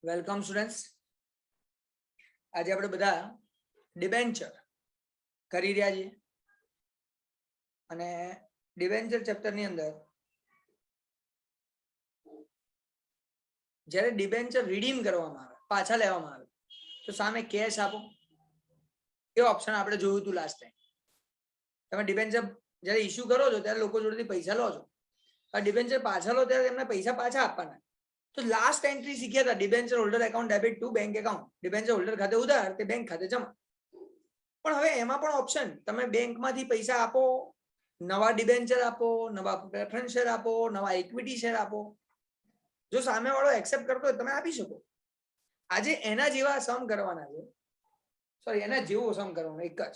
Welcome students. આજે આપણે બધા ડિબેન્ચર કરી રહ્યા છીએ અને ડિબેન્ચર ચેપ્ટરની અંદર જ્યારે ડિબેન્ચર રિડીમ કરવામાં આવે, પાછા લેવામાં આવે, તો સામે કેશ આપો એ ઓપ્શન આપણે જોયું હતું લાસ્ટ ટાઈમ. તમે ડિબેન્ચર જ્યારે ઇસ્યુ કરો છો ત્યારે લોકો જોડેથી પૈસા લો છો, આ ડિબેન્ચર પાછા લો ત્યારે એમને પૈસા પાછા આપવાના. તો લાસ્ટ એન્ટ્રી શીખ્યા હતા debenture holder account debit to bank account, debenture holder ખાતે ઉધાર તે બેંક ખાતે જમા. પણ હવે એમાં પણ ઓપ્શન, તમે બેંકમાંથી પૈસા આપો, નવા ડિબેન્ચર આપો, નવા પ્રેફરન્સ શેર આપો, નવા ઇક્વિટી શેર આપો. જો સામેવાળો એક્સેપ્ટ કરતો હોય તમે આપી શકો. આજે એના જેવા સમ કરવાના છે, સોરી એના જેવો સમ કરવાનો એક જ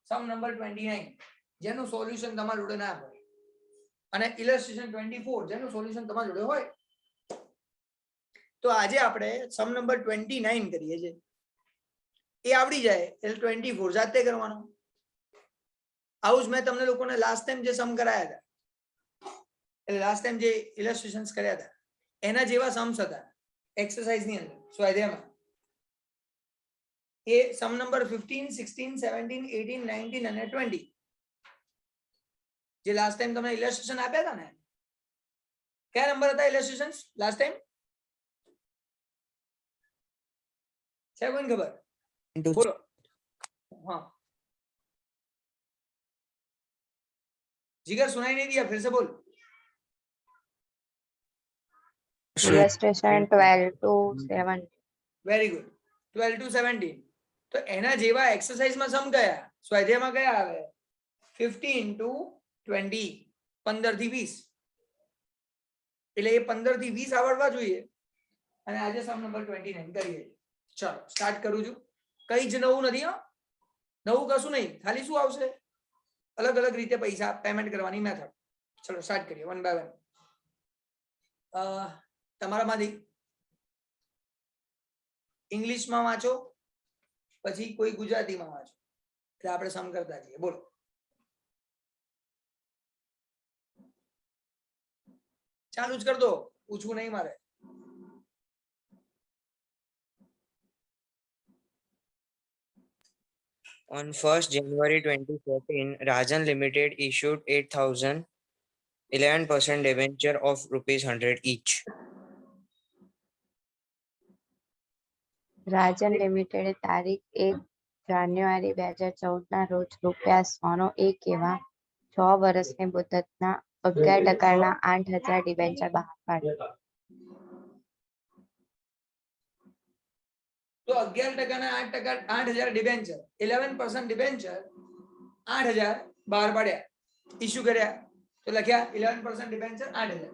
સમ નંબર 29 જેનું સોલ્યુશન તમારા જોડે ના હોય અને ઇલસ્ટ્રેશન 24 જેનું સોલ્યુશન તમારા જોડે હોય. તો આજે આપણે સમ નંબર 29 કરીએ છીએ. એ આવડી જાય એટલે 24 જાતે કરવાનો. આવું જ મેં તમને લોકોને લાસ્ટ ટાઈમ જે સમ કરાયા હતા, એટલે લાસ્ટ ટાઈમ જે ઇલસ્ટ્રેશન્સ કર્યા હતા એના જેવા સમ્સ હતા એક્સરસાઇઝની અંદર સ્વાધ્યાયમાં. એ સમ નંબર 15, 16, 17, 18, 19 અને 20 જે લાસ્ટ ટાઈમ તમને ઇલસ્ટ્રેશન આપ્યા હતા ને, કયા નંબર હતા ઇલસ્ટ્રેશન્સ લાસ્ટ ટાઈમ? છે કોઈને ખબર? બોલો. हाँ जिगर सुनाई नहीं दिया, फिर से बोल. illustration 12 to 17. Very good. 12 to 17. તો એના જેવા એક્સરસાઇઝમાં સમ ગયા, સ્વાધ્યાયમાં ગયા આવે 15 to 20, 15 થી 20. એટલે એ 15 થી 20 આવડવા જોઈએ. અને આજે સમ નંબર 29 કરીએ. ચલો સ્ટાર્ટ કરું છું. કઈ જ નવું નથી હો, નવું કશું નહીં, ખાલી શું આવશે, અલગ અલગ રીતે પૈસા પેમેન્ટ કરવાની મેથડ. ચલો સ્ટાર્ટ કરીએ વન બાય વન. તમારામાંથી ઇંગ્લિશમાં વાંચો, પછી કોઈ ગુજરાતીમાં વાંચો, એટલે આપણે સમ કરતા જઈએ. બોલો. ચાલુ જ કર દો, પૂછવું નહીં મારે. On 1st January 2014, Rajan Limited issued 8,000 11% debenture of ₹100 each. રાજન લિમિટેડે તારીખ 1 જાન્યુઆરી 2014 ના રોજ ₹101 એવા 6 વર્ષની મુદતના 11% 8,000 ડિબેન્ચર બહાર પાડ્યા. તો 11% 8,000 ડિબેન્ચર, 11% ડિબેન્ચર 8,000 બહાર પાડ્યા, ઇસ્યુ કર્યા. તો લખ્યા 11% ડિબેન્ચર 8,000.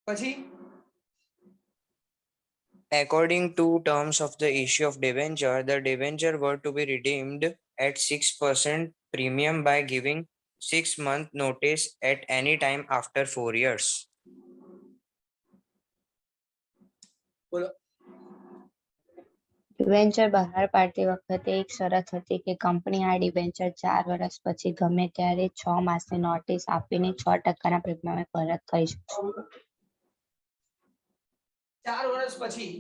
પછી According to terms of the issue of debenture, the debenture were to be redeemed at 6% premium by giving 6-month notice at any time after 4 years. બોલો. ડિબેન્ચર બહાર પાડતી વખતે એક શરત હતી કે કંપની આ ડિબેન્ચર 4 વર્ષ પછી ગમે ત્યારે 6 માસની નોટિસ આપીને 6% પ્રીમિયમે પરત કરી શકશે. 4 વર્ષ પછી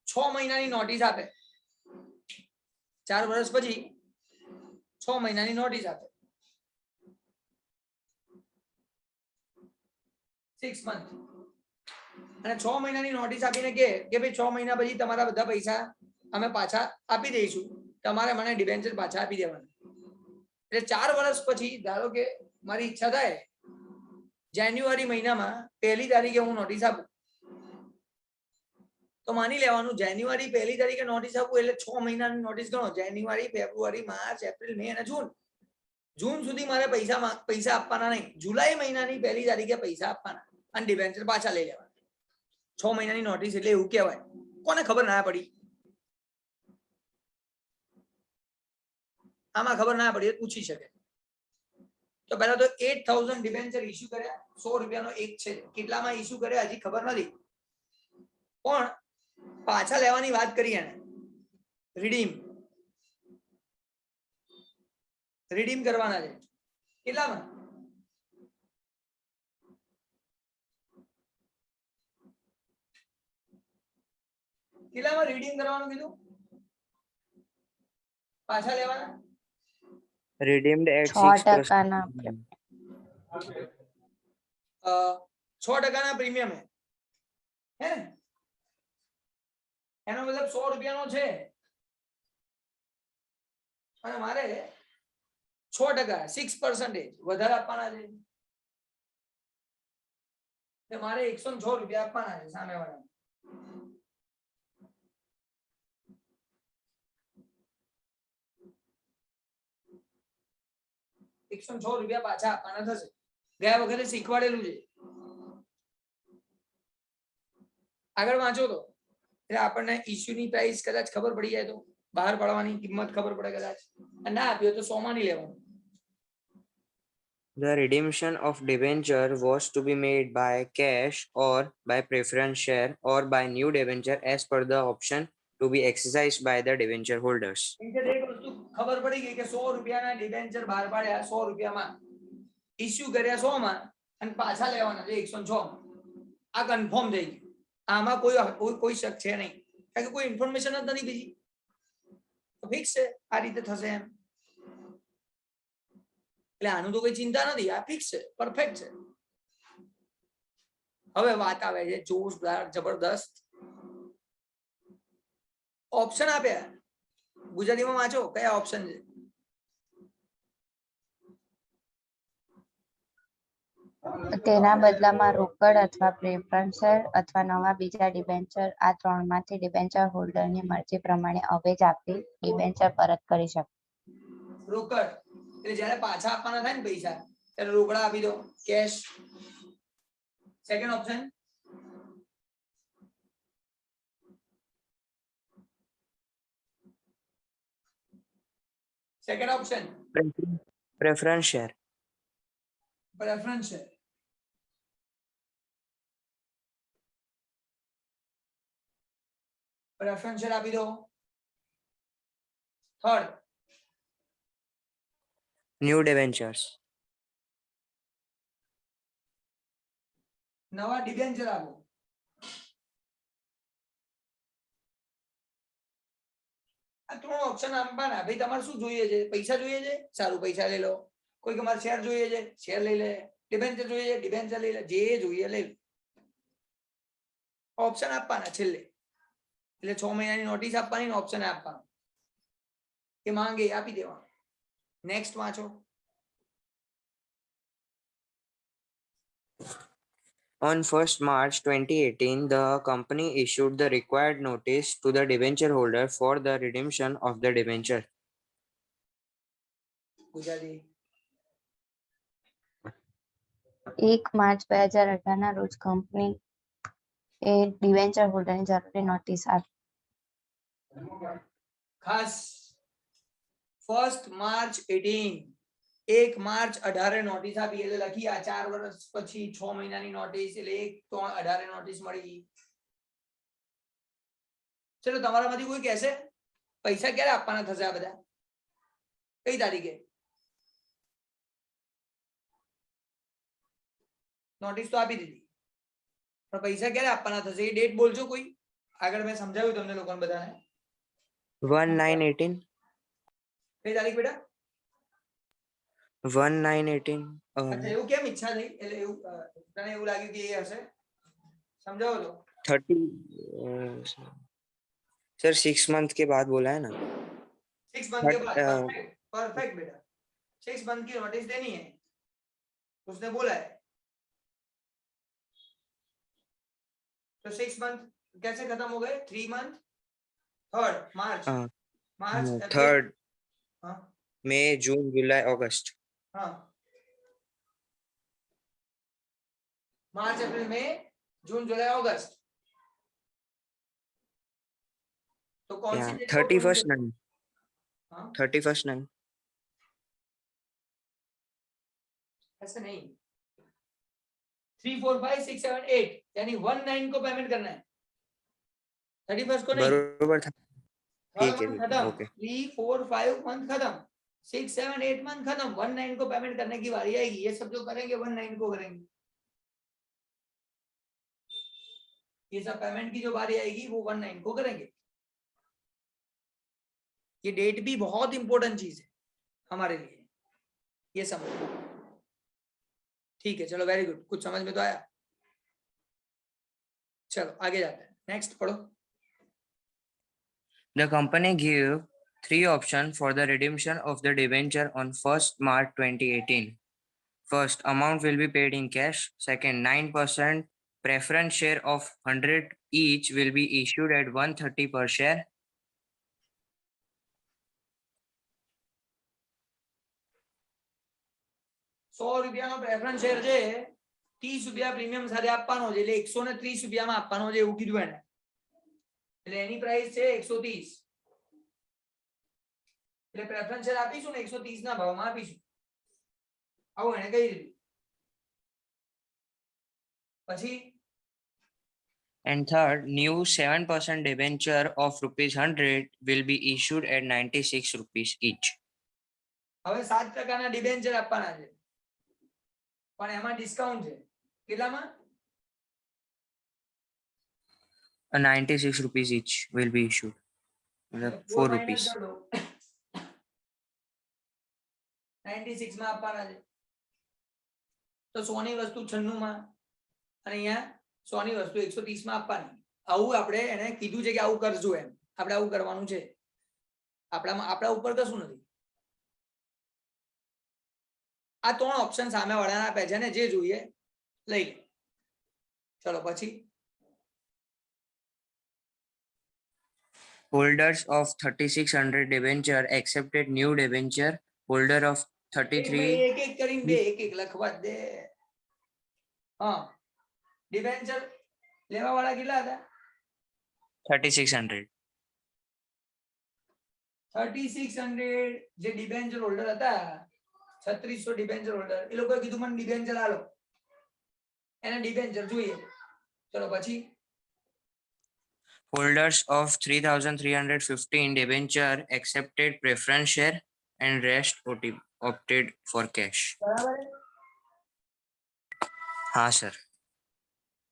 6 મહિનાની નોટિસ આપે, 4 વર્ષ પછી 6 મહિનાની નોટિસ આપે, 6 month, અને 6 મહિનાની નોટિસ આપીને કે ભાઈ 6 મહિના પછી તમારા બધા પૈસા અમે પાછા આપી દઈશું, તમારે મને ડિબેન્ચર પાછા આપી દેવાના. એટલે 4 વર્ષ પછી ધારો કે મારી ઈચ્છા થાય જાન્યુઆરી મહિનામાં 1લી તારીખે હું નોટિસ આપું, તો માની લેવાનું જાન્યુઆરી 1લી તારીખે નોટિસ આપું એટલે 6 મહિનાની નોટિસ ગણો. જાન્યુઆરી, ફેબ્રુઆરી, માર્ચ, એપ્રિલ, મે અને જૂન. જૂન સુધી મારે પૈસા આપવાના નહીં. જુલાઈ મહિનાની 1લી તારીખે પૈસા આપવાના અને ડિબેન્ચર પાછા લઈ લેવાના. 6 મહિનાની નોટિસ એટલે એવું કહેવાય. કોને ખબર ના પડી? આમાં ખબર ના પડી પૂછી શકે. તો પહેલા તો 8,000 ડિબેન્ચર ઇસ્યુ કર્યા, 100 રૂપિયાનો એક છે. કેટલામાં ઇસ્યુ કર્યા હજી ખબર નથી, પણ પાછા લેવાની વાત કરી એને. રિડીમ કરવાના છે. કેટલામાં? કેટલામાં રીડીમ કરવાનું કીધું? પાછા લેવાના redeemed at 6% 6%. 6% પ્રીમિયમ હે ને? એનો મતલબ 100 રૂપિયાનો છે અને મારે 6% 6% વધારે આપવાના છે, એટલે મારે 106 રૂપિયા આપવાના છે સામેવાળાને. 106 રૂપિયા પાછા આપવાના થશે. ગયા વખતે શીખવાડેલું છે. આગળ વાંચો તો એટલે આપણને ઇશ્યુની પ્રાઇસ કદાચ ખબર પડી જાય તો, બહાર પાડવાની કિંમત ખબર પડે કદાચ. ના આપ્યો તો 100 માં નહીં લેવાનું. The redemption of debenture was to be made by cash or by preference share or by new debenture as per the option to be exercised by the debenture holders. એક વસ્તુ ખબર પડી ગઈ કે 100 રૂપિયાના ડિબેન્ચર બહાર પાડ્યા 100 રૂપિયામાં, ઇશ્યુ કર્યા 100 માં અને પાછા લેવાના છે 106 માં. આ કન્ફર્મ થઈ ગયું. આમાં કોઈ શક છે નહીં, કારણ કે કોઈ ઇન્ફોર્મેશન જ નથી બીજી. ફિક્સ છે, આ રીતે થશે એમ. એટલે આનું તો કોઈ ચિંતા નથી, આ ફિક્સ છે, પરફેક્ટ છે. હવે વાત આવે છે જોરદાર જબરદસ્ત. ઓપ્શન આપ્યા, ગુજરાતીમાં વાંચો કયા ઓપ્શન છે. તેના બદલામાં રોકડ અથવા પ્રેફરન્સ શેર અથવા નવા બીજા ડિબેન્ચર, આ ત્રણમાંથી ડિબેન્ચર હોલ્ડરની મરજી પ્રમાણે અવેજ આપી ડિબેન્ચર પરત કરી શકે. રોકડ એટલે જ્યારે પાછા આપવાના થાય ને પૈસા ત્યારે રોકડા આપી દો, cash. Second option Preference share. Preference છે. પ્રેફરન્સ શેર આપી દો. Third New debentures. નવા ડિબેન્ચર આપો. આ ત્રણ ઓપ્શન આપવાના. ભાઈ તમારે શું જોઈએ છે? પૈસા જોઈએ છે, સારું પૈસા લઈ લો. કોઈ કે મારે શેર જોઈએ છે, શેર લઈ લે. ડિબેન્ચર જોઈએ છે, ડિબેન્ચર લઈ લે. જે જોઈએ લઈ લે. ઓપ્શન આપવાના છેલ્લે. એટલે 6 મહિનાની નોટિસ આપવાની, ઓપ્શન આપવાનો કે માંગે આપી દેવાનું. નેક્સ્ટ વાંચો. On 1st March 2018, the company issued the required notice to the debenture holder for the redemption of the debenture. Gujarati 1 March 2018 ના રોજ કંપની એ ડિબેન્ચર હોલ્ડરની જરૂરી નોટિસ આપી. ખાસ 1st માર્ચ 18, 1 માર્ચ 18 નોટિસ આપી. એટલે લખી આ 4 વર્ષ પછી 6 મહિનાની નોટિસ, એટલે 1/3/18 નોટિસ મળી. ચલો તમારામાંથી કોઈ કહેશે પૈસા ક્યારે આપવાના થશે? આ બધા કઈ તારીખે? નોટિસ તો આપી દીધી, પણ પૈસા ક્યારે આપવાના થશે એ ડેટ બોલજો કોઈ. આગળ મેં સમજાવ્યું તમને લોકોને બધાને. 1/9/18. કઈ તારીખ બેટા? 1/9/18. અચ્છા, એવું કેમ ઈચ્છા થઈ? એટલે એવું તને એવું લાગ્યું કે એ હશે? समझाओ तो 30 सर 6 month के बाद बोला है ना 6 मंथ के बाद परफेक्ट परफेक्ट बेटा 6 मंथ की नोटिस देनी है उसने बोला है तो 6 मंथ कैसे खत्म हो गए 3 मंथ 3rd मार्च मार्च थर्ड हाँ मई जून जुलाई अगस्त हाँ मार्च अप्रैल मई जून जुलाई अगस्त तो कौन सी डेट 31st 9 हाँ 31st 9 ऐसे नहीं 3 4 5 6 7 8 यानी 1/9 को पेमेंट करना है 31st को नहीं बरोबर था ठीक है खत्म ओके 3 4 5 मंथ खत्म 6 7 8 मंथ खत्म 1/9 को पेमेंट करने की बारी आएगी ये सब जो करेंगे 1/9 को करेंगे ये सब पेमेंट की जो बारी आएगी वो 1/9 को करेंगे। ये डेट भी बहुत इंपॉर्टेंट चीज है हमारे लिए, ये समझो। ठीक है, चलो वेरी गुड, कुछ समझ में तो आया। चलो आगे जाते हैं, नेक्स्ट पढ़ो। The company gave three options for the redemption of the debenture on 1st March 2018. First, amount will be paid in cash. Second, 9% preference share of 100 each will be issued at 130 per share. ₹100 preference share છે, ₹30 premium સાથે આપવાનો છે, એટલે ₹130 આપવાનો છે એવું કીધું એને, એટલે એની પ્રાઇસ છે 130, એટલે પ્રેફરન્સ શેર આપીશું ને 130 ના ભાવમાં આપીશું, આવું એને કહી દીધું. પછી And third, new 7% debenture of ₹100 will be issued at 96 rupees each. હવે 7% ડિબેન્ચર આપવાના છે, પણ એમાં ડિસ્કાઉન્ટ છે કેટલામાં? 96 rupees each will be issued. 4 rupees. 96 માં આપવાના છે, તો 100 ની વસ્તુ 96 માં, અને અહીંયા 100 ની વસ્તુ 130 માં આપવાની. આવું આપણે એને કીધું છે કે આવું કરજો, એમ આપણે આવું કરવાનું છે, આપણા ઉપર કશું નથી. આ ત્રણ ઓપ્શન સામે વાળાને આપ્યા છે ને, જે જોઈએ લઈ લે. ચલો પછી Holders of 3600 debenture accepted new debenture. Holder of 33 એક એક કરીને બે એક એક લખવા દે. હા, ડિબેન્ચર લેવા વાળા કેટલા હતા? 3600. 3600 જે ડિબેન્ચર હોલ્ડર હતા, 3600 ડિબેન્ચર હોલ્ડર, એ લોકોએ કીધું મને ડિબેન્ચર આલો, એને ડિબેન્ચર જોઈએ. ચલો પછી Holders of 3315 debenture accepted preference share and rest opted for cash. બરાબર. हाँ सर.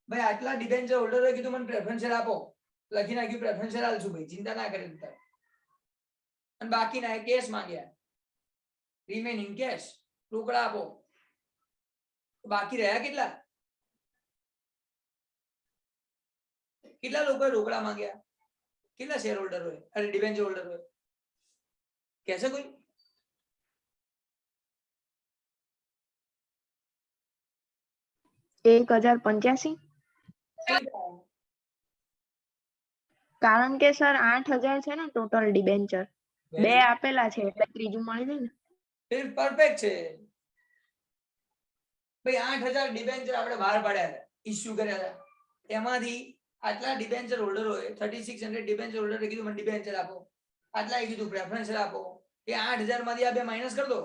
ભાઈ આટલા ડિબેન્ચર હોલ્ડરોએ કીધું મને પ્રેફરન્સ શેર આપો, લખી નાખ્યું પ્રેફરન્સ શેર આલશું ભાઈ, ચિંતા ના કરે તું તારે. અને બાકીના કેશ માંગ્યા, રિમેનિંગ કેશ, રોકડા આપો. બાકી રહ્યા કેટલા? કેટલા લોકોએ રોકડા માંગ્યા? કેટલા શેર હોલ્ડર હોય, અરે ડિબેન્ચર હોલ્ડર હોય, કહેશે કોઈ? એક 1085. કારણ કે સર 8000 છે ને ટોટલ ડિબેન્ચર, બે આપેલા છે એટલે ત્રીજું મળી જાય ને. પરફેક્ટ છે ભાઈ. 8000 ડિબેન્ચર આપણે બહાર પાડ્યા હતા, ઇસ્યુ કર્યા હતા, એમાંથી આટલા ડિબેન્ચર હોલ્ડરોએ 3600 ડિબેન્ચર હોલ્ડરે કીધું મને ડિબેન્ચર આપો, આટલાએ કીધું પ્રેફરન્સ આપો, એ 8000 માંથી આ બે માઈનસ કરી દો,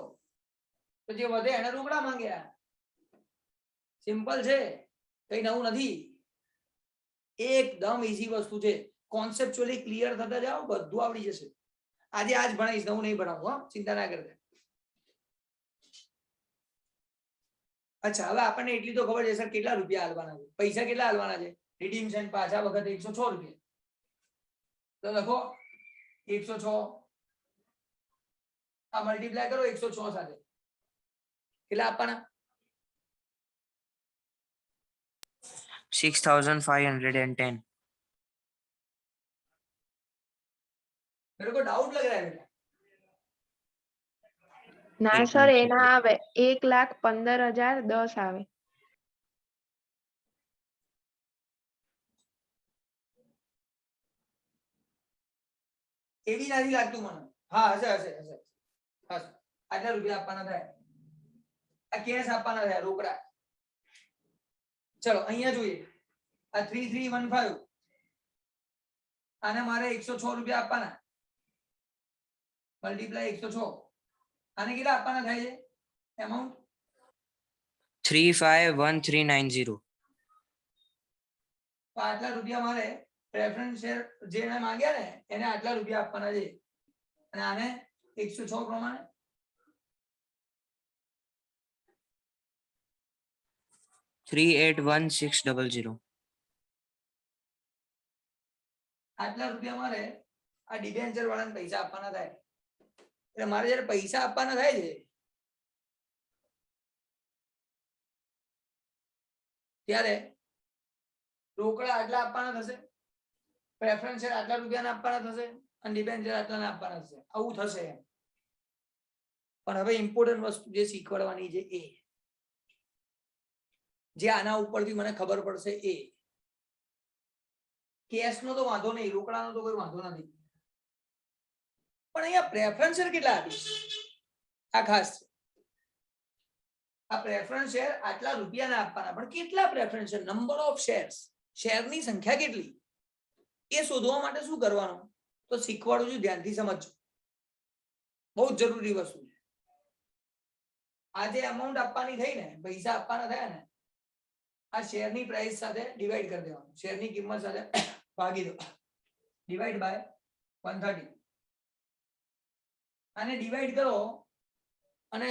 તો જે વધે એને રોકડા માંગ્યા. સિમ્પલ છે, કઈ નવું નથી, એકદમ ઈઝી વસ્તુ છે. કોન્સેપ્ચ્યુઅલી ક્લિયર થતા જાઓ, બધું આવડી જશે. આજે આજ ભણાવીશ, નવું નહીં ભણાવું, હા, ચિંતા ના કરતા. અચ્છા, હવે આપણને એટલી તો ખબર છે સર કેટલા રૂપિયા આલવાના છે, પૈસા કેટલા આલવાના છે? રિડીમ્શન પાછા વખતે 106 રૂપિયા, તો લખો 106, આ મલ્ટીપ્લાય કરો 106 સાથે, કેટલા આપવાના? 6510. मेरे को डाउट लग रहा है बेटा. ના એક સર, મિનિટ એના આવે 1,15,010 આવે. એવી નથી લાગતું મને. હા, હશે હશે હશે હશે. આટલા રૂપિયા આપવાના થાય, આ કેશ આપવાના થાય, રોકડા. ચલો અહીંયા જોઈએ, આ 3315, આને મારે 106 રૂપિયા આપવાના, મલ્ટીપ્લાય 106, આને કેટલા આપવાના થાય છે એમાઉન્ટ? 351390. તો આટલા રૂપિયા મારે પ્રેફરન્સ શેર જેને માંગ્યા ને એને આટલા રૂપિયા આપવાના છે, અને આને 106 પ્રમાણે 381600. આટલા રૂપિયા મારે આ ડિબેન્ચર વાળાને પૈસા આપવાના થાય. એટલે મારે જયારે પૈસા આપવાના થાય છે ત્યારે રોકડા આટલા આપવાના થશે, પ્રેફરન્સ શેર આટલા રૂપિયાના આપવાના થશે અને ડિબેન્ચર આટલાના આપવાના થશે. આવું થશે એમ. પણ હવે ઇમ્પોર્ટન્ટ વસ્તુ જે શીખવાડવાની છે એ જે આના ઉપરથી મને ખબર પડશે એ કેશ નો તો વાંધો નહીં, રોકડાનો તો કોઈ વાંધો નથી, પણ અહીંયા પ્રેફરન્સ શેર કેટલા આપીશ આ ખાસ છે. આ પ્રેફરન્સ શેર આટલા રૂપિયાના આપવાના, પણ કેટલા preference share, number of shares, શેરની સંખ્યા કેટલી એ શોધવા માટે શું કરવાનું તો શીખવાડું છું, ધ્યાનથી સમજજો. બહુ જ જરૂરી વસ્તુ છે. આ જે અમાઉન્ટ આપવાની થઈ ને, પૈસા આપવાના થયા ને, આ શેરની પ્રાઇસ સાથે ડિવાઈડ કરી દેવાનું, શેરની કિંમત સાથે ભાગી દો, ડિવાઈડ બાય 130. આને ડિવાઈડ કરો અને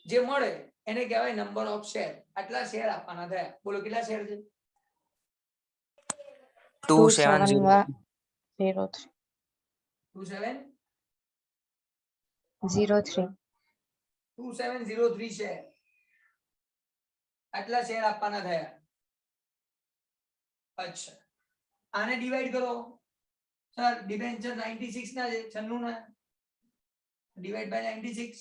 જે મળે એને કહેવાય નંબર ઓફ શેર. આટલા શેર આપવાના થયા. બોલો કેટલા શેર છે? 2703. 2703 શેર. આટલા શેર આપવાના થયા. અચ્છા, આને ડિવાઈડ કરો સર, ડિબેન્ચર 96 ના છે, 96 ના, ડિવાઈડ બાય 96.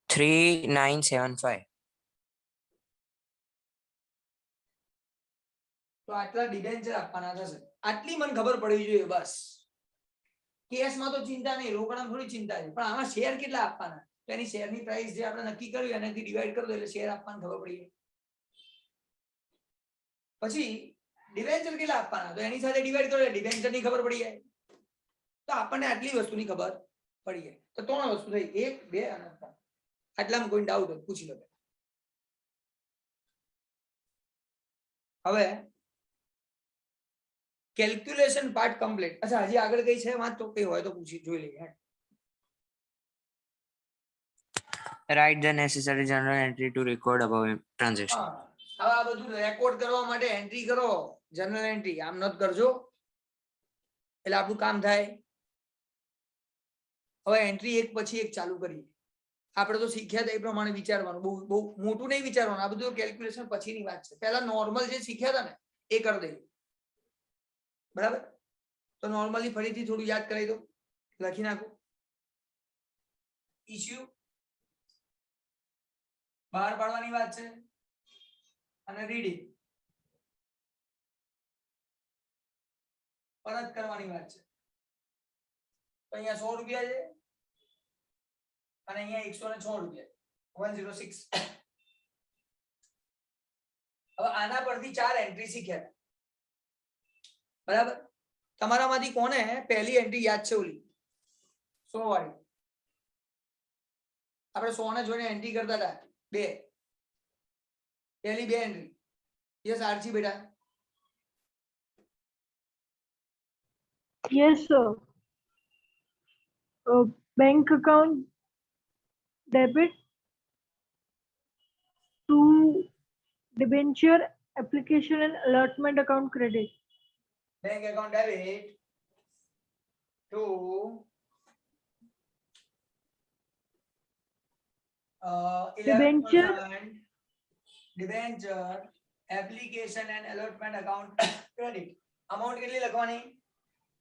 3975. તો આટલા ડિબેન્ચર આપવાના થશે. આટલી મને ખબર પડવી જોઈએ બસ. કેશમાં તો ચિંતા નહીં, રોકડામાં થોડી ચિંતા છે, પણ આમાં શેર કેટલા આપવાના તો એની શેરની પ્રાઇસ જે આપણે નક્કી કર્યું એનાથી ડિવાઈડ કરી દો એટલે શેર આપવાનું ખબર પડી જાય. પછી ડિબેન્ચર કેટલા આપવાના તો એની સાથે ડિવાઈડ કરો એટલે ડિબેન્ચરની ખબર પડી જાય. તો આપણને આટલી વસ્તુની ખબર પડી જાય. તો 3 વસ્તુ થઈ, 1 2 અને 3. આટલામાં કોઈ ડાઉટ હોય પૂછી લો. હવે કેલ્ક્યુલેશન પાર્ટ કમ્પ્લીટ. અચ્છા, હજી આગળ કઈ છે વાત તો કઈ હોય તો પૂછી જોઈ લઈએ. Write the necessary journal entry to record above transaction. હવે આ બધું રેકોર્ડ કરવા માટે એન્ટ્રી કરો, જર્નલ એન્ટ્રી. આમ નોટ કરજો એટલે આપણું કામ થાય. હવે એન્ટ્રી એક પછી એક ચાલુ કરીએ. આપણે તો શીખ્યા હતા એ પ્રમાણે વિચારવાનું, બહુ બહુ મોટું નહીં વિચારવાનું. આ બધું કેલ્ક્યુલેશન પછીની વાત છે. પહેલા નોર્મલ જે શીખ્યા હતા ને એ કરી દઈએ, બરાબર? તો નોર્મલી ફરીથી થોડું યાદ કરાવી દો, લખી નાખો. ઇશ્યુ બહાર પાડવાની વાત છે અને રીડિંગ પરત કરવાની વાત છે. તો અહીંયા 100 રૂપિયા છે અને અહીંયા 106 રૂપિયા, 106. હવે આના પરથી 4 એન્ટ્રી શીખ્યા, બરાબર? તમારામાંથી કોને પહેલી એન્ટ્રી યાદ છે? ઓલી 100 વાળી. આપણે 100 ને જોઈને એન્ટ્રી કરતા હતા, 2. પહેલી 2 એન્ટ્રી. યસ આરસી બેટા. Yes, sir. Bank account debit to debenture application and allotment account credit. Bank account debit to Debenture. 11% debenture application and allotment account credit. Amount કેટલી લખવાની?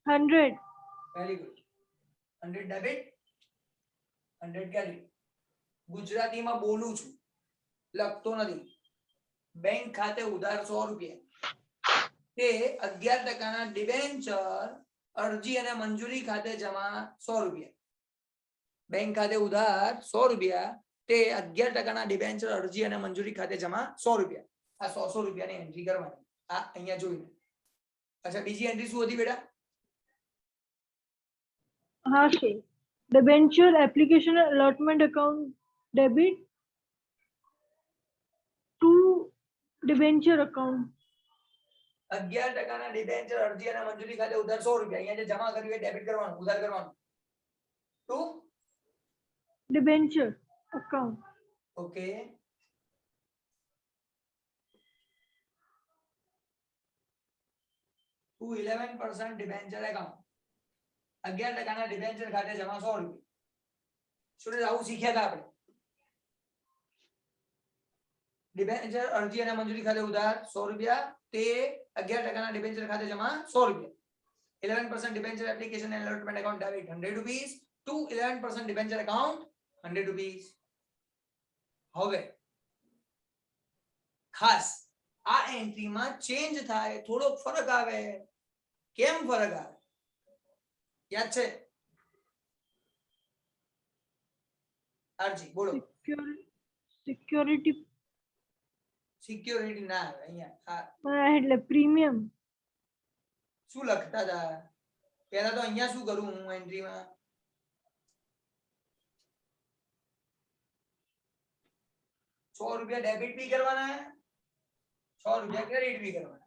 100. Very good. 100 debit 100 credit. ગુજરાતીમાં બોલું છું, લખતો નથી. Bank ખાતે ઉધાર 100 રૂપિયા તે 11% ડિબેન્ચર અરજી અને મંજૂરી ખાતે જમા 100 રૂપિયા. બેંક ખાતે ઉધાર 100 રૂપિયા તે 11% ડિબેન્ચર અરજી અને મંજૂરી ખાતે જમા 100 રૂપિયા. આ 100 રૂપિયાની એન્ટ્રી કરવાની. આ અહીંયા જોઈને. અચ્છા, બીજી એન્ટ્રી શું હતી બેટા? हाँ sir. Debenture application and allotment account debit to debenture account. 11% debenture અરજી અને મંજૂરી ખાતે ઉધાર 100 રૂપિયા. અહીંયા જે જમા કર્યું એ ડેબિટ કરવાનું, ઉધાર કરવાનું. To Debenture account. Okay. To 11% debenture account 11% debenture ખાતે જમા 100 રૂપિયા સ્ટુડન્ટ આવું શીખ્યા હતા આપણે ડિબેન્ચર અરજી અને મંજૂરી ખાતે ઉધાર 100 રૂપિયા તે 11% ડિબેન્ચર ખાતે જમા 100 રૂપિયા 11% debenture application and allotment account debit 100 rupees to 11% debenture account 100 rupees હવે ખાસ આ એન્ટ્રીમાં ચેન્જ થાય થોડો ફરક આવે કેમ ફરક આવે યાદ છે અરજી બોલો સિક્યોરિટી સિક્યોરિટી ના આવે અહીંયા એટલે પ્રીમિયમ શું લખતા હતા પહેલા તો અહીંયા શું કરું હું એન્ટ્રીમાં ₹100 ડેબિટ બી કરવાના ₹100 ક્રેડિટ બી કરવાના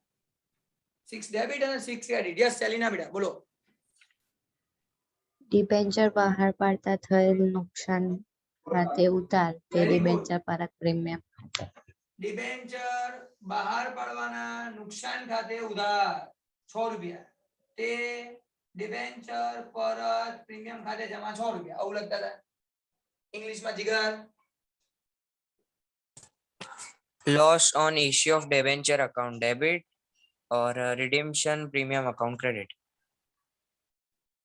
6 ડેબિટ અને 6 ક્રેડિટ યસ સેલિના બેટા બોલો ડિબેન્ચર બહાર પાડતા થયેલ નુકસાન ખાતે ઉધાર તે Very good. ડિબેન્ચર પરત પ્રીમિયમ ખાતે ડિબેન્ચર બહાર પાડવાના નુકસાન ખાતે ઉધાર ₹100 તે ડિબેન્ચર પરત પ્રીમિયમ ખાતે જમા ₹100 આવું લખતા હતા ઇંગ્લિશમાં જીગર Loss on issue of debenture account debit or redemption premium account credit.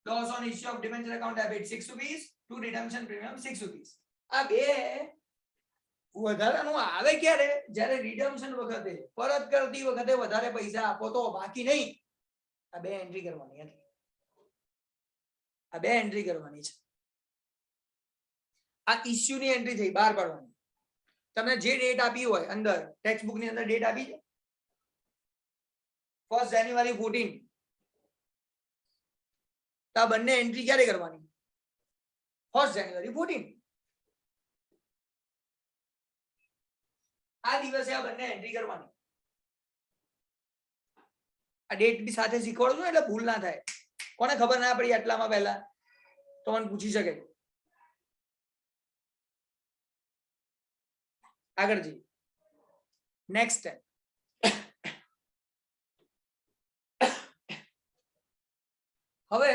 loss on issue of debenture account debit ₹6 to redemption premium ₹6 આ બે વધારાનું આવે ક્યારે જ્યારે રિડમ્પશન વખતે પરત કરતી વખતે વધારે પૈસા આપો તો બાકી નહીં આ બે એન્ટ્રી કરવાની હતી આ બે એન્ટ્રી કરવાની છે આ ઇશ્યુ ની એન્ટ્રી થઈ બહાર પાડવાની તમને જે ડેટ આપી હોય અંદર ટેક્સ્ટ બુક ની અંદર ડેટ આપી છે 1 જાન્યુઆરી 14 તો આ બંને એન્ટ્રી ક્યારે કરવાની 1 જાન્યુઆરી 14 આ દિવસે આ બંને એન્ટ્રી કરવાની આ ડેટ બી સાથે શીખવાડું છું એટલે ભૂલ ના થાય કોને ખબર ના પડી આટલામાં પહેલા તો મને પૂછી શકે આગળ જી નેક્સ્ટ હવે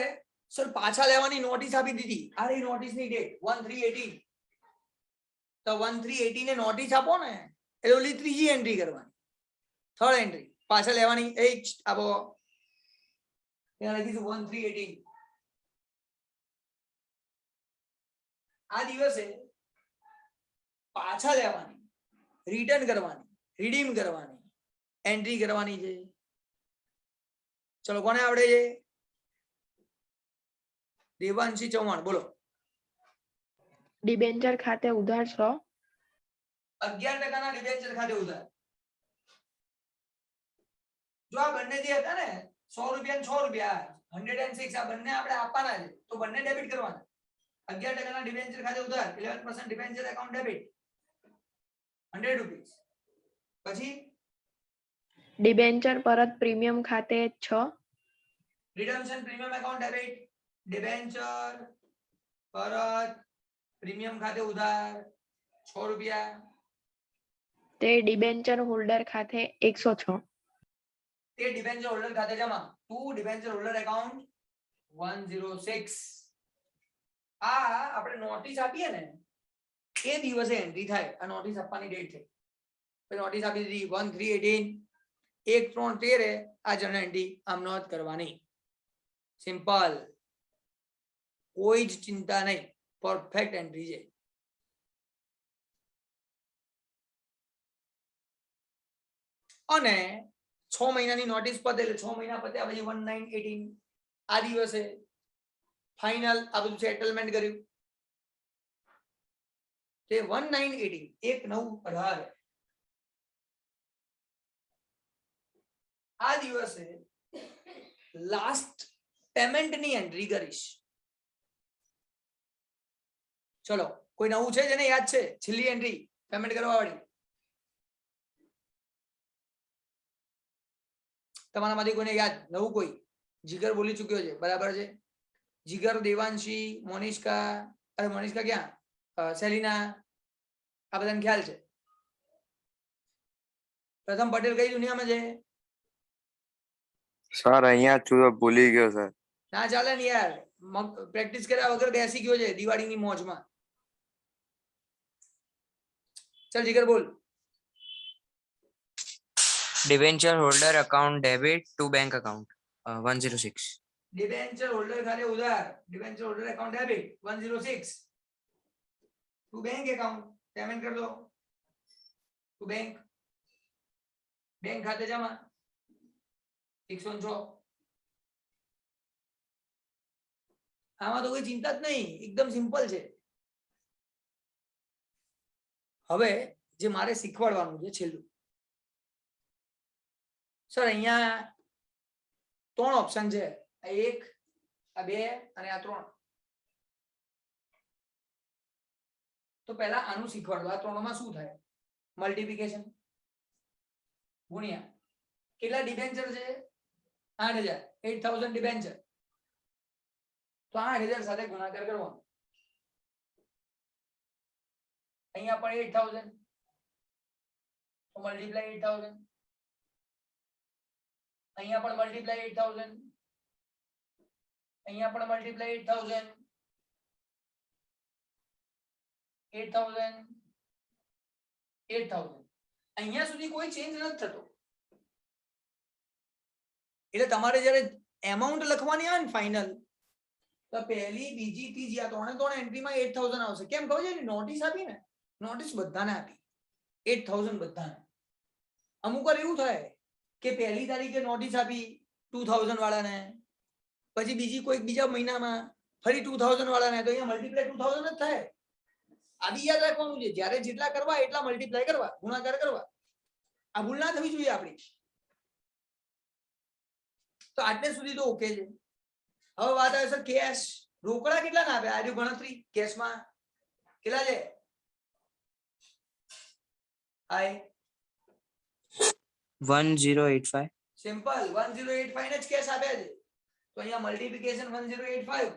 સર પાછા લેવાની નોટિસ આપી દીધી આ રહી નોટિસ ની ડેટ 1318 તો 1318 ને નોટિસ આપો ને એટલે ઓલી ત્રીજી એન્ટ્રી કરવાની થર્ડ એન્ટ્રી પાછા લેવાની એક આપો ત્યાં લખીશું 1318 આ દિવસે પાછા લેવાની રિટર્ન કરવાની રિડીમ કરવાની એન્ટ્રી કરવાની છે ચલો કોને આવડે છે દેવાંશી ચૌહાણ બોલો ડિબેન્ચર ખાતે ઉધાર 100 11% ના ડિબેન્ચર ખાતે ઉધાર જો આ બંને જે હતા ને ₹100 અને ₹100 106 આ બંને આપણે આપવાના છે તો બંને ડેબિટ કરવાના 11% ના ડિબેન્ચર ખાતે ઉધાર 11% ડિબેન્ચર એકાઉન્ટ ડેબિટ ₹100 પછી ડિબેન્ચર પરત પ્રીમિયમ ખાતે 6 રિડમ્પશન પ્રીમિયમ એકાઉન્ટ ડેબિટ ડિબેન્ચર પરત પ્રીમિયમ ખાતે ઉધાર ₹100 તે ડિબેન્ચર હોલ્ડર ખાતે 106 તે ડિબેન્ચર હોલ્ડર ખાતે જમા ટુ ડિબેન્ચર હોલ્ડર એકાઉન્ટ 106 આ આપણે નોટિસ આપીએ ને એ દિવસે એન્ટ્રી થાય આ નોટિસ આપવાની ડેટ છે પછી નોટિસ આપી દીધી 1318 1/3/13 આ જર્નલ એન્ટ્રી આમ નોંધ કરવાની સિમ્પલ કોઈ જ ચિંતા નહીં પરફેક્ટ એન્ટ્રી છે અને 6 મહિનાની નોટિસ પતે એટલે 6 મહિના પત્યા પછી 1918 આ દિવસે ફાઇનલ આ બધું સેટલમેન્ટ કર્યું તે 1918 1918 આ દિવસે લાસ્ટ પેમેન્ટ ની એન્ટ્રી કરીશ ચલો કોઈ નવું છે જેને યાદ છે છેલ્લી એન્ટ્રી પેમેન્ટ કરવા વાળી તમારામાંથી કોઈને યાદ નવું કોઈ જીગર બોલી ચૂક્યો છે બરાબર છે જીગર દેવાંશી મોનિષ્કા અરે મોનિષ્કા ક્યાં સેલિના આ બધાને ખ્યાલ છે પ્રથમ પટેલ કઈ દુનિયામાં છે સર અહીંયા છું તો ભૂલી ગયો સર. ના ચાલે ને યાર, પ્રેક્ટિસ કર્યા વગર બેસી ગયો છે દિવાળીની મોજમાં. ચાલ જીગર બોલ. Debenture holder account debit to bank account 106. Debenture holder ખાતે ઉધાર, debenture holder account debit 106 to bank account payment કર દો ટુ બેંક, બેંક ખાતે જમા 106. આમાં તો કોઈ ચિંતા જ નહીં, એકદમ સિમ્પલ છે. હવે જે મારે શીખવાડવાનું છે છેલ્લું, સર અહીંયા 3 ઓપ્શન છે, આ 1, આ 2 અને આ 3. તો પહેલા આનું શીખવાડો, આ 3 માં શું થાય? મલ્ટીપ્લિકેશન ગુણ્યા કેટલા ડિબેન્ચર છે? 8000, 8000 ડિબેન્ચર. તો 8000 સાથે ગુણાકાર કરવાનો. અહીંયા પણ 8000 તો મલ્ટીપ્લાય 8000, અહીંયા પણ મલ્ટીપ્લાય 8000, અહીંયા પણ મલ્ટીપ્લાય 8000, 8000, 8000. અહીંયા સુધી કોઈ ચેન્જ નથી થતો. એટલે તમારે જ્યારે એમાઉન્ટ લખવાની આવે ને ફાઇનલ, તો પહેલી બીજી ત્રીજી આ 3 એન્ટ્રીમાં 8000 આવશે. કેમ ખબર છે? નોટિસ આપી ને, નોટિસ બધાને આપી 8000 બધાને. અમુક વાર એવું થાય કે પહેલી તારીખે નોટિસ આપી 2000 વાળાને, પછી બીજી કોઈક બીજા મહિનામાં ફરી 2000 વાળાને, તો અહીંયા મલ્ટીપ્લાય 2000 જ થાય. આ બી યાદ રાખવાનું છે, જ્યારે જેટલા કરવા એટલા મલ્ટીપ્લાય કરવા, ગુણાકાર કરવા. આ ભૂલ ના થવી જોઈએ આપણી. તો આટલે સુધી તો ઓકે છે. હવે વાત આવે સર કેશ, રોકડા કેટલા ના આપે? આજુ ગણતરી કેશમાં કેટલા છે? હાય 1085. સિમ્પલ 1085 ને જ કેશ આપ્યા છે. તો અહીંયા મલ્ટીપ્લિકેશન 1085.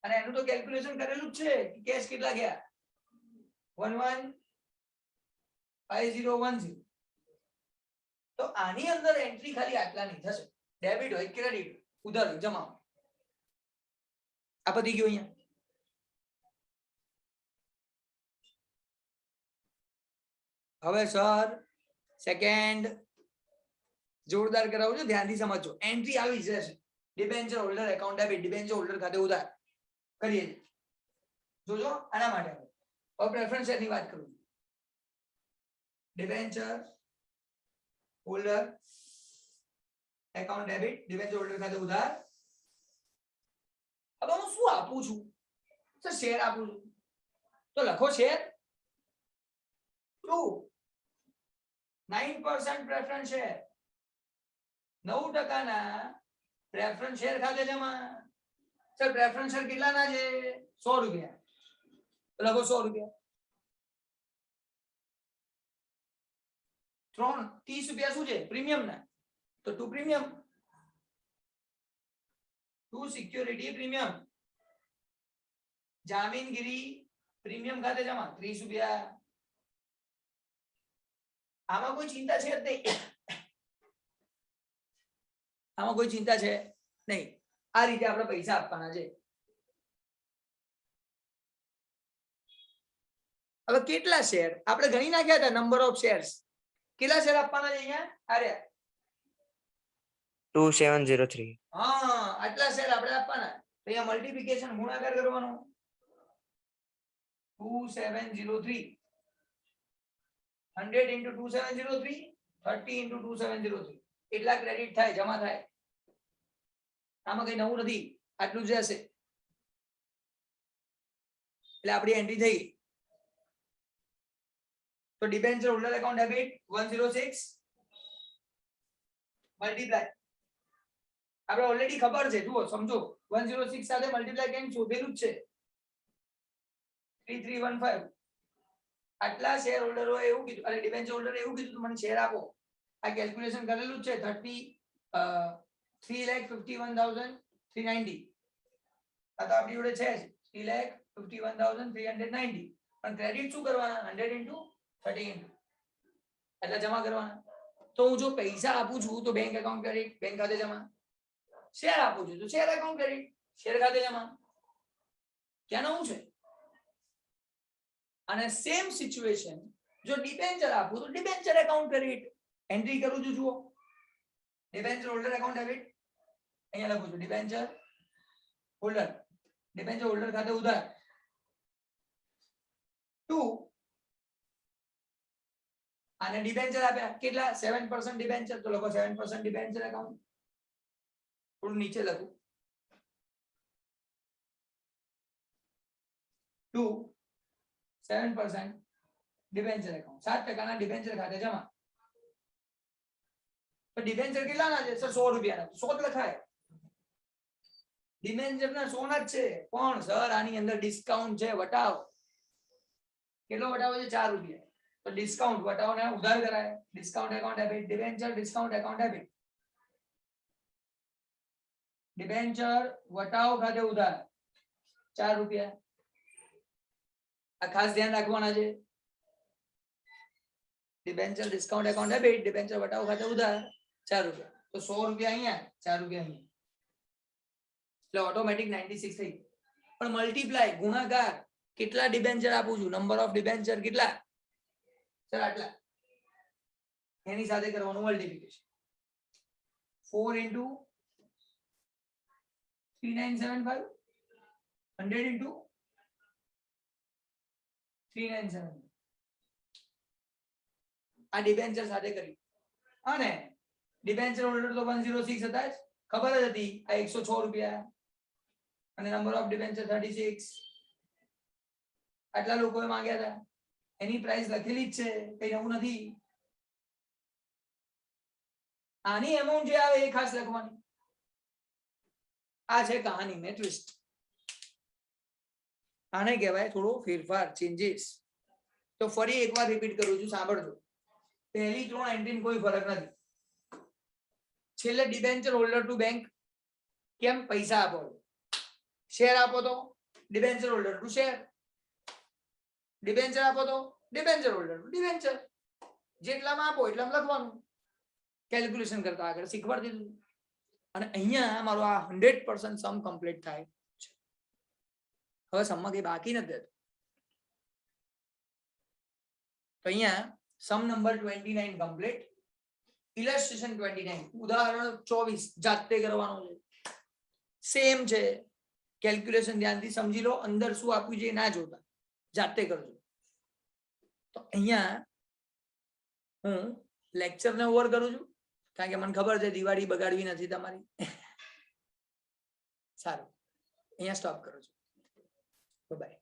અને એનું તો કેલ્ક્યુલેશન કરેલું જ છે કે કેશ કેટલા ગયા? 115010. તો આની અંદર એન્ટ્રી ખાલી આટલાની થશે. ડેબિટ હોય ક્રેડિટ ઉધાર હોય જમા હોય. આ પતી ગયું અહીંયા. હવે સર સેકન્ડ જોરદાર કરાવું છું, ધ્યાનથી સમજજો. એન્ટ્રી આવી જશે, debenture holder account debit, debenture holder ખાતે ઉધાર કરીએ જોજો. આના માટે હવે પ્રેફરન્સ શેરની વાત કરું. Debenture holder account debit, debenture holder ખાતે ઉધાર. હવે હું શું આપું છું? સર શેર આપું છું. તો લખો શેર ટ્રુ 9% પ્રેફરન્સ શેર, 9% ના પ્રેફરન્સ શેર ખાતે જમા. સર પ્રેફરન્સ શેર કેટલાના છે? 100 રૂપિયા. લખો 100 રૂપિયા. 30 રૂપિયા શું છે? પ્રીમિયમ ના. તો 2 પ્રીમિયમ, 2 સિક્યોરિટી પ્રીમિયમ, જામીનગીરી પ્રીમિયમ ખાતે જમા 30 રૂપિયા. આમાં કોઈ ચિંતા છે જ નહીં, આમાં કોઈ ચિંતા છે નહીં. આ રીતે આપણે પૈસા આપવાના છે. હવે કેટલા શેર આપણે ગણી નાખ્યા હતા? Number of shares. કેટલા શેર આપવાના છે અહીંયા? અરે 2703. હા, આટલા શેર આપણે આપવાના. તો અહીંયા મલ્ટીપ્લિકેશન ગુણાકાર કરવાનો 2703. 100 into 2703, 30 into 2703. એટલા ક્રેડિટ થાય, જમા થાય. આમાં કઈ નવું નથી, આટલું જ રહેશે. એટલે આપણી એન્ટ્રી થઈ ગઈ. તો debenture holder account debit 106 multiply આપણે ઓલરેડી ખબર છે. જુઓ સમજો, 106 સાથે મલ્ટીપ્લાય કેમ શોધેલું જ છે 3315. આટલા શેર હોલ્ડરો એવું કીધું, અરે ડિબેન્ચર હોલ્ડર એવું કીધું મને શેર આપો. આ કેલ્ક્યુલેશન કરેલું જ છે. 3,51,390. આ તો આપણી જોડે છે 3,51,390. પણ ક્રેડિટ શું કરવાના? 100 into 30. એટલા જમા કરવાના. તો હું જો પૈસા આપું છું તો બેંક એકાઉન્ટ ક્રેડિટ, બેંક ખાતે જમા. શેર આપું છું તો શેર એકાઉન્ટ ક્રેડિટ, શેર ખાતે જમા. ત્યાં શું છે? અને સેમ સિચ્યુએશન જો ડિબેન્ચર આપું તો ડિબેન્ચર એકાઉન્ટ ક્રેડિટ. એન્ટ્રી કરું છું, જુઓ ડિબેન્ચર હોલ્ડર એકાઉન્ટ ડેબિટ. અહીંયા લખું છું ડિબેન્ચર હોલ્ડર, ડિબેન્ચર હોલ્ડર ખાતે ઉધાર ટુ, અને ડિબેન્ચર આપ્યા કેટલા 7% ડિબેન્ચર, તો લખો 7% ડિબેન્ચર એકાઉન્ટ. થોડું નીચે લખું ટુ 7% ડિબેન્ચર એકાઉન્ટ, 7% ના ડિબેન્ચર ખાતે જમા. તો ડિબેન્ચર કેટલાના છે સર? 100 રૂપિયાના. 100 જ લખાય. ડિબેન્ચર ના 100 ના જ છે, પણ સર આની અંદર ડિસ્કાઉન્ટ છે, વટાવ. કેટલો વટાવો છે? 4 રૂપિયા. તો ડિસ્કાઉન્ટ વટાવો ને ઉધાર કરાય. Discount account debit, debenture discount account debit. Debenture વટાવો ખાતે ઉધાર 4 રૂપિયા. આ ખાસ ધ્યાન રાખવાના છે. Debenture discount account debit, debenture વટાવો ખાતે ઉધાર 4 રૂપિયા. તો 100 રૂપિયા અહીંયા, 4 રૂપિયા અહીંયા. એટલે ઓટોમેટિક 96 થઈ. પણ મલ્ટીપ્લાય ગુણાકાર કેટલા ડિબેન્ચર આપું છું, નંબર ઓફ ડિબેન્ચર કેટલા સર આટલા, એની સાથે કરવાનું મલ્ટીપ્લિકેશન. 4 into 3975, 100 into 397. આ ડિબેન્ચર સાથે કરી. અને ડિબેન્ચર હોલ્ડર તો 106 હતા જ, ખબર જ હતી. આ 106 રૂપિયા અને નંબર ઓફ ડિબેન્ચર 36. આટલા લોકોએ માંગ્યા હતા, એની પ્રાઇસ લખેલી જ છે, કઈ નવું નથી. આની અમાઉન્ટ જે આવે એ ખાસ લખવાની. આ છે કહાની મેં ટ્વિસ્ટ. આને કહેવાય થોડો ફેરફાર, ચેન્જીસ. તો ફરી એકવાર રિપીટ કરું છું, સાંભળજો. પહેલી 3 એન્ટ્રી કોઈ ફરક નથી. છેલ્લે ડિબેન્ચર હોલ્ડર ટુ બેંક, કેમ? પૈસા આપો, શેર આપો તો debenture holder two share, debenture આપો તો ડિબેન્ચર હોલ્ડર ટુ ડિબેન્ચર. જેટલામાં આપો એટલામાં લખવાનું. કેલ્ક્યુલેશન કરતા આગળ શીખવાડી દીધું. અને અહીંયા મારો આ 100% સમ કમ્પ્લીટ થાય છે. હવે સમમાં કઈ બાકી નથી. તો અહીંયા સમ નંબર 29 કમ્પ્લીટ. ઇલસ્ટ્રેશન 29, ઉદાહરણ 24 જાતે કરવાનો છે. સેમ છે. કેલ્ક્યુલેશન ધ્યાનથી સમજી લો, અંદર શું આપ્યું છે ના જોતા, જાતે કરજો. તો અહીંયા હું લેક્ચરને ઓવર કરું છું, કારણ કે મને ખબર છે દિવાળી બગાડવી નથી તમારી. સારું, અહીંયા સ્ટોપ કરું છું. બાય.